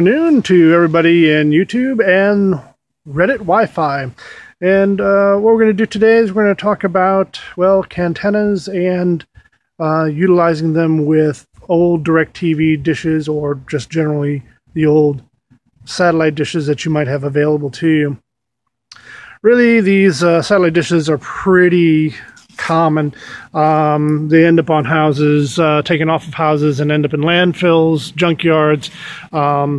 Afternoon to everybody in YouTube and Reddit Wi-Fi. And what we're going to do today is we're going to talk about, well, Cantennas and utilizing them with old DirecTV dishes or just generally the old satellite dishes that you might have available to you. Really, these satellite dishes are pretty common. They end up on houses, taken off of houses and end up in landfills, junkyards.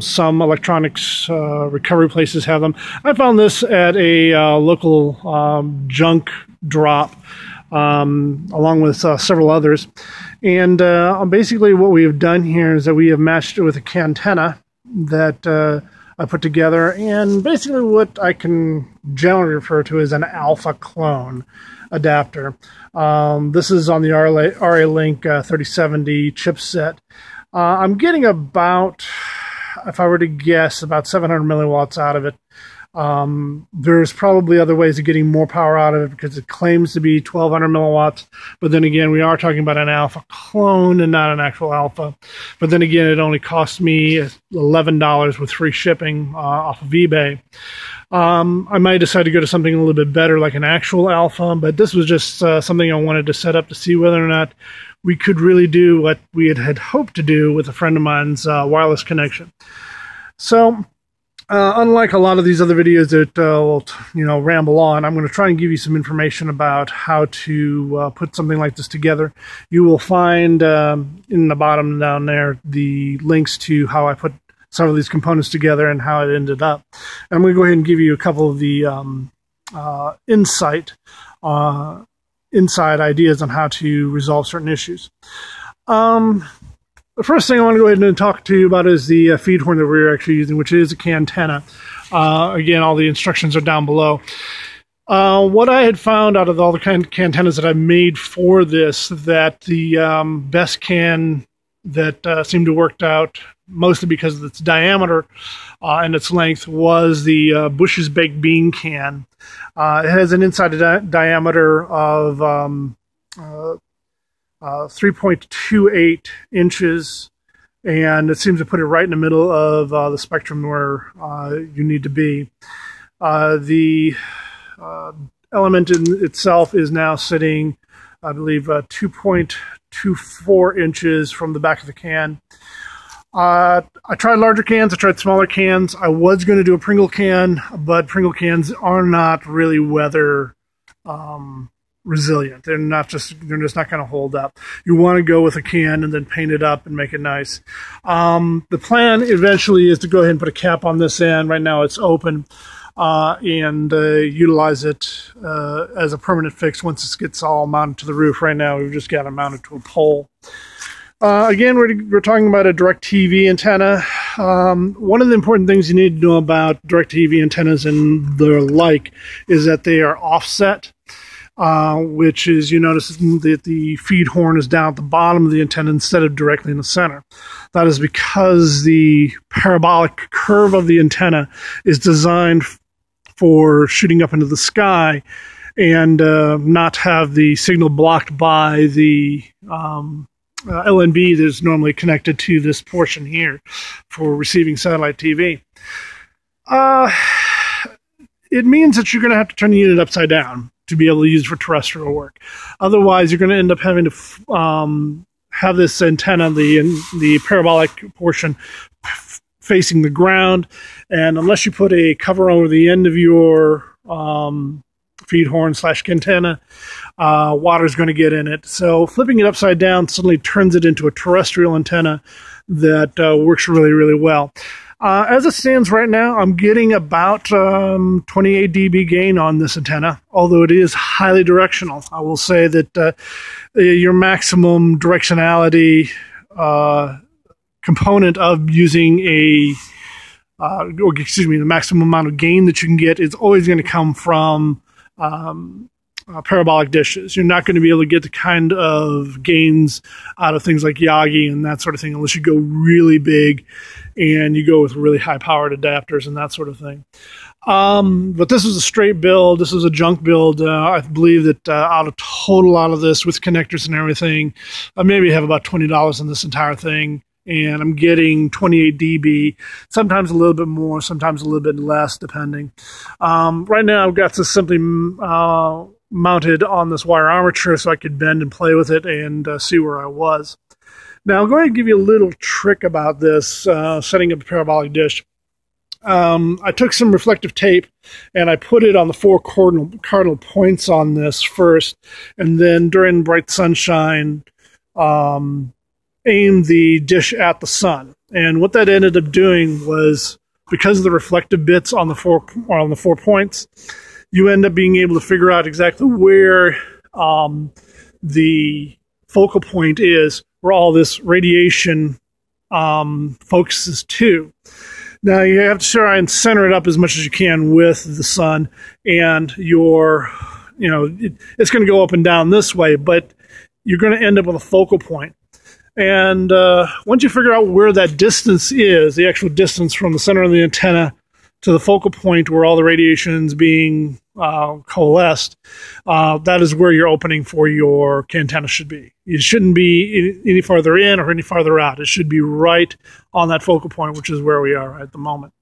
Some electronics recovery places have them. I found this at a local junk drop along with several others. And basically what we have done here is that we have matched it with a Cantenna that I put together, and basically what I can generally refer to as an alpha clone adapter. This is on the RA-Link 3070 chipset. I'm getting about, if I were to guess, about 700 milliwatts out of it. There's probably other ways of getting more power out of it because it claims to be 1200 milliwatts, but then again, we are talking about an alpha clone and not an actual alpha. But then again, it only cost me $11 with free shipping off of eBay. I might decide to go to something a little bit better like an actual alpha, but this was just something I wanted to set up to see whether or not we could really do what we had hoped to do with a friend of mine's wireless connection. So unlike a lot of these other videos that will ramble on, I'm going to try and give you some information about how to put something like this together. You will find in the bottom down there the links to how I put some of these components together and how it ended up. And I'm going to go ahead and give you a couple of the inside ideas on how to resolve certain issues. The first thing I want to go ahead and talk to you about is the feed horn that we're actually using, which is a Cantenna. Again, all the instructions are down below. What I had found out of all the Cantennas that I've made for this, that the best can that seemed to work out, mostly because of its diameter and its length, was the Bush's Baked Bean can. It has an inside diameter of 3.28 inches, and it seems to put it right in the middle of the spectrum where you need to be. The element in itself is now sitting, I believe, 2.24 inches from the back of the can. I tried larger cans, I tried smaller cans. I was going to do a Pringle can, but Pringle cans are not really weather resilient. They're just not going to hold up. You want to go with a can and then paint it up and make it nice. The plan eventually is to go ahead and put a cap on this end. Right now it's open, and utilize it as a permanent fix once this gets all mounted to the roof. Right now we've just got it mounted to a pole. Again, we're talking about a DirecTV antenna. One of the important things you need to know about DirecTV antennas and their like is that they are offset. Which is, you notice that the feed horn is down at the bottom of the antenna instead of directly in the center. That is because the parabolic curve of the antenna is designed for shooting up into the sky and not have the signal blocked by the LNB that is normally connected to this portion here for receiving satellite TV. It means that you're going to have to turn the unit upside down to be able to use it for terrestrial work. Otherwise, you're going to end up having to have this antenna, the parabolic portion, facing the ground. And unless you put a cover over the end of your feed horn / Cantenna, water is going to get in it. So flipping it upside down suddenly turns it into a terrestrial antenna that works really, really well. As it stands right now, I'm getting about 28 dB gain on this antenna, although it is highly directional. I will say that your maximum directionality component of using the maximum amount of gain that you can get is always going to come from parabolic dishes. You're not going to be able to get the kind of gains out of things like Yagi and that sort of thing unless you go really big and you go with really high-powered adapters and that sort of thing. But this was a straight build. This was a junk build. I believe that out of this with connectors and everything, I maybe have about $20 in this entire thing. and I'm getting 28 dB, sometimes a little bit more, sometimes a little bit less, depending. Right now I've got this simply mounted on this wire armature so I could bend and play with it and see where I was. Now I'm going to give you a little trick about this, setting up a parabolic dish. I took some reflective tape and I put it on the 4 cardinal points on this first, and then during bright sunshine, aimed the dish at the sun. And what that ended up doing was, because of the reflective bits on the 4 points, you end up being able to figure out exactly where the focal point is, where all this radiation focuses to. Now you have to try and center it up as much as you can with the sun, and it's going to go up and down this way, but you're going to end up with a focal point. And once you figure out where that distance is, the actual distance from the center of the antenna to the focal point where all the radiation is being coalesced, that is where your opening for your Cantenna should be. It shouldn't be any farther in or any farther out. It should be right on that focal point, which is where we are at the moment.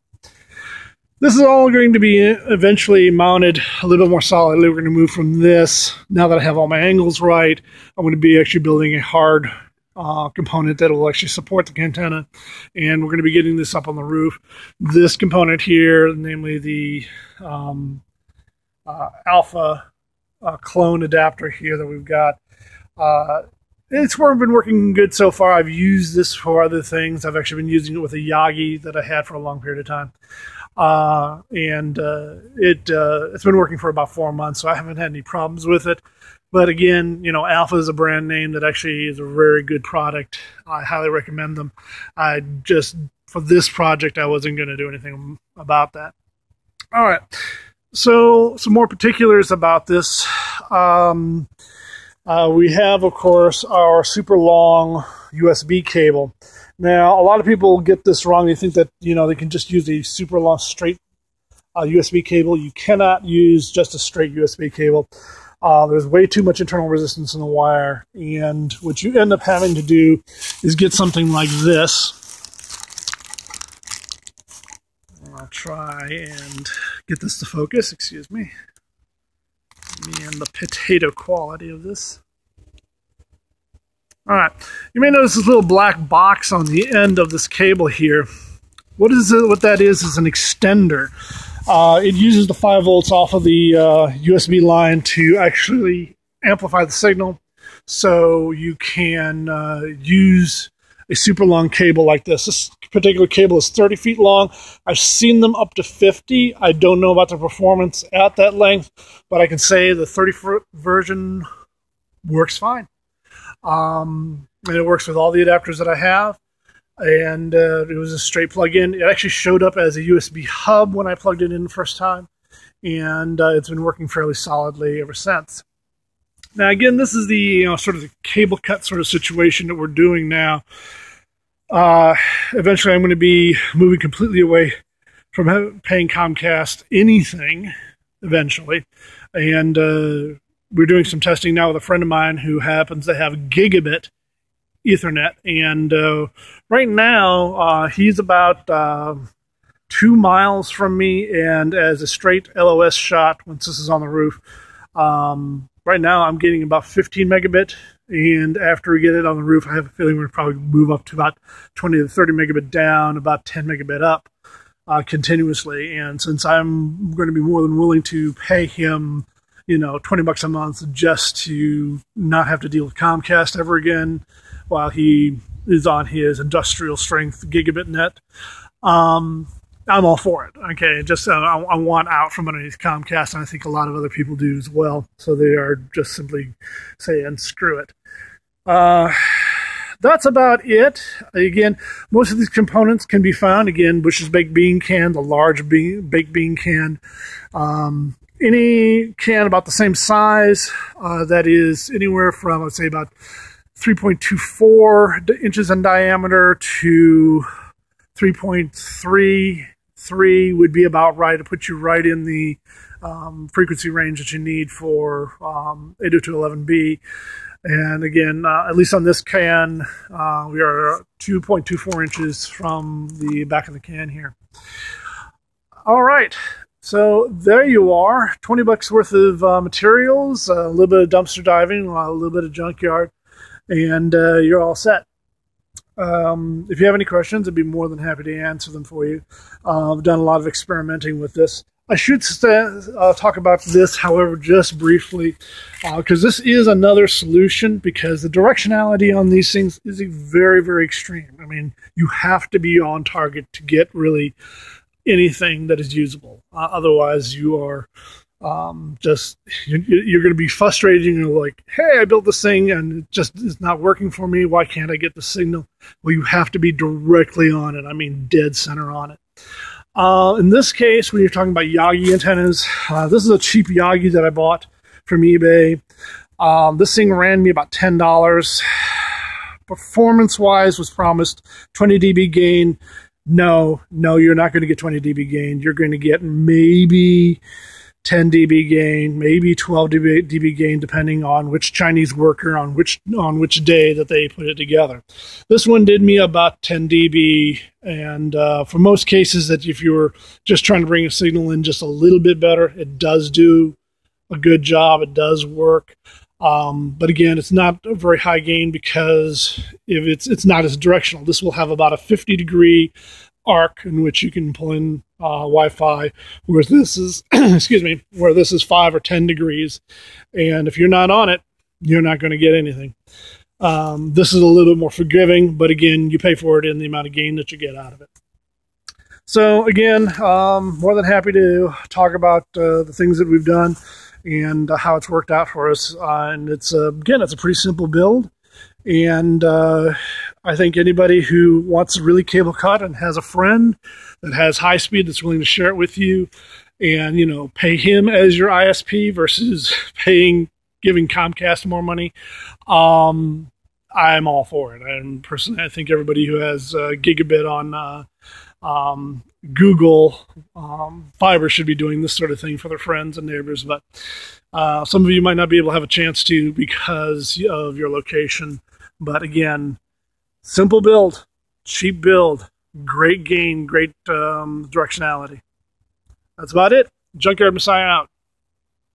This is all going to be eventually mounted a little more solidly. We're going to move from this. Now that I have all my angles right, I'm going to be actually building a hard component that will actually support the Cantenna, and we're going to be getting this up on the roof. This component here, namely the alpha clone adapter here that we've got, it's been working good so far. I've used this for other things. I've actually been using it with a Yagi that I had for a long period of time, and it's been working for about 4 months, so I haven't had any problems with it. But again, Alpha is a brand name that actually is a very good product. I highly recommend them. For this project, I wasn't going to do anything about that. All right. So some more particulars about this. We have, of course, our super long USB cable. Now, a lot of people get this wrong. They think that, they can just use a super long straight USB cable. You cannot use just a straight USB cable. There's way too much internal resistance in the wire, and what you end up having to do is get something like this. I'll try and get this to focus, excuse me. And the potato quality of this. Alright, you may notice this little black box on the end of this cable here. What that is an extender. It uses the 5 volts off of the USB line to actually amplify the signal, so you can use a super long cable like this. This particular cable is 30 feet long. I've seen them up to 50. I don't know about the performance at that length, but I can say the 30-foot version works fine. And it works with all the adapters that I have. And it was a straight plug-in. It actually showed up as a USB hub when I plugged it in the first time, and it's been working fairly solidly ever since. Now again, this is the sort of the cable cut sort of situation that we're doing now. Eventually I'm going to be moving completely away from paying Comcast anything eventually, and we're doing some testing now with a friend of mine who happens to have gigabit Ethernet, and right now he's about 2 miles from me, and as a straight LOS shot, once this is on the roof, right now I'm getting about 15 megabit, and after we get it on the roof, I have a feeling we'll probably move up to about 20 to 30 megabit down, about 10 megabit up continuously. And since I'm going to be more than willing to pay him $20 a month just to not have to deal with Comcast ever again while he is on his industrial strength gigabit net, I'm all for it. Okay, just I want out from underneath Comcast, and I think a lot of other people do as well. So they are just simply saying screw it. That's about it. Again, most of these components can be found, again, Bush's Baked Bean can, the large baked bean can, any can about the same size, that is anywhere from, I would say, about 3.24 inches in diameter to 3.33 would be about right to put you right in the frequency range that you need for 802.11b. And again, at least on this can, we are 2.24 inches from the back of the can here. All right, so there you are, 20 bucks worth of materials, a little bit of dumpster diving, a little bit of junkyard, and you're all set. If you have any questions, I'd be more than happy to answer them for you. I've done a lot of experimenting with this. I should talk about this, however, just briefly, because this is another solution, because the directionality on these things is very, very extreme. I mean, you have to be on target to get really anything that is usable. Otherwise, you are you're going to be frustrated. You're like, hey, I built this thing and it just is not working for me. Why can't I get the signal? Well, you have to be directly on it. I mean, dead center on it. In this case, when you're talking about Yagi antennas, this is a cheap Yagi that I bought from eBay. This thing ran me about $10. Performance-wise was promised 20 dB gain. No, you're not going to get 20 dB gain. You're going to get maybe 10 dB gain, maybe 12 dB gain, depending on which Chinese worker on which day that they put it together. This one did me about 10 dB, and for most cases, that if you were just trying to bring a signal in just a little bit better, it does do a good job. It does work. But again, it's not a very high gain, because if it's not as directional. This will have about a 50-degree arc in which you can pull in Wi-Fi, whereas this is excuse me, where this is 5 or 10 degrees, and if you're not on it, you're not going to get anything. This is a little bit more forgiving, but again, you pay for it in the amount of gain that you get out of it. So again, more than happy to talk about the things that we've done and how it's worked out for us. And it's again, it's a pretty simple build. And I think anybody who wants a really cable cut and has a friend that has high speed that's willing to share it with you, and pay him as your ISP versus giving Comcast more money, I'm all for it. And personally, I think everybody who has gigabit on Google fiber should be doing this sort of thing for their friends and neighbors. But some of you might not be able to have a chance to because of your location. But again, simple build, cheap build, great gain, great directionality. That's about it. Junkyard Messiah out.